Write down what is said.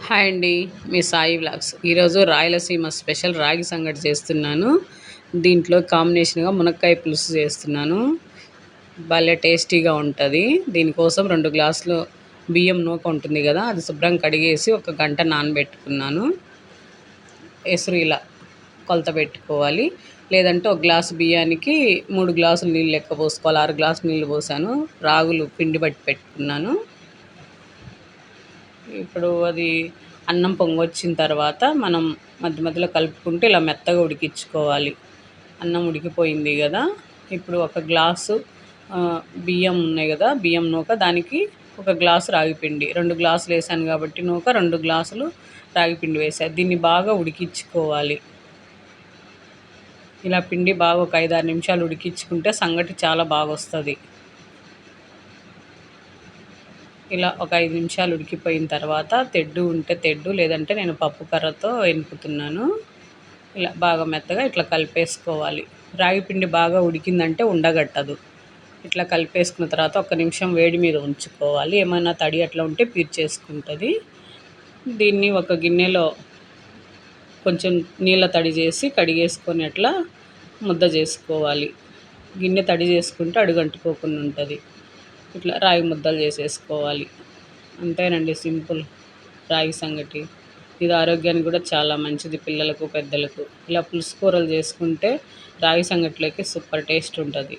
Hi అండి. మీ Sai vlogs. ఈరోజు Rayalaseema special రాగి సంగటి చేస్తున్నాను. దీంట్లో కాంబినేషన్గా మునక్కాయ పులుసు చేస్తున్నాను. భలే టేస్టీగా ఉంటుంది. దీనికోసం 2 గ్లాసులు బియ్యం నూక ఉంటుంది కదా, అది శుభ్రం కడిగేసి 1 గంట నానబెట్టుకున్నాను. ఎసురు ఇలా కొలత పెట్టుకోవాలి. లేదంటే 1 గ్లాసు బియ్యానికి 3 గ్లాసులు నీళ్ళు లెక్క పోసుకోవాలి. 6 గ్లాసులు నీళ్ళు పోసాను. రాగులు పిండి బట్టి పెట్టుకున్నాను. ఇప్పుడు అది అన్నం పొంగొచ్చిన తర్వాత మనం మధ్య మధ్యలో కలుపుకుంటూ ఇలా మెత్తగా ఉడికించుకోవాలి. అన్నం ఉడికిపోయింది కదా, ఇప్పుడు 1 గ్లాసు బియ్యం ఉన్నాయి కదా, బియ్యం నూక, దానికి 1 గ్లాసు రాగిపిండి, 2 గ్లాసులు వేసాను కాబట్టి నూక 2 గ్లాసులు రాగిపిండి వేసాను. దీన్ని బాగా ఉడికించుకోవాలి. ఇలా పిండి బాగా ఒక 5-6 నిమిషాలు ఉడికించుకుంటే సంగటి చాలా బాగా వస్తుంది. ఇలా ఒక 5 నిమిషాలు ఉడికిపోయిన తర్వాత తెడ్డు ఉంటే తెడ్డు, లేదంటే నేను పప్పు కర్రతో ఎనుపుతున్నాను. ఇలా బాగా మెత్తగా ఇట్లా కలిపేసుకోవాలి. రాగి పిండి బాగా ఉడికిందంటే ఉండగట్టదు. ఇట్లా కలిపేసుకున్న తర్వాత 1 నిమిషం వేడి మీద ఉంచుకోవాలి. ఏమైనా తడి అట్లా ఉంటే పీల్చేసుకుంటుంది. దీన్ని ఒక గిన్నెలో కొంచెం నీళ్ళ తడి చేసి కడిగేసుకొని అట్లా ముద్ద చేసుకోవాలి. గిన్నె తడి చేసుకుంటే అడుగంటుకోకుండా ఉంటుంది. ఇట్లా రాగి ముద్దలు చేసేసుకోవాలి. అంతేనండి, సింపుల్ రాగి సంగటి. ఇది ఆరోగ్యానికి కూడా చాలా మంచిది, పిల్లలకు పెద్దలకు. ఇలా పులుసు కూరలు చేసుకుంటే రాగి సంగటిలోకి సూపర్ టేస్ట్ ఉంటుంది.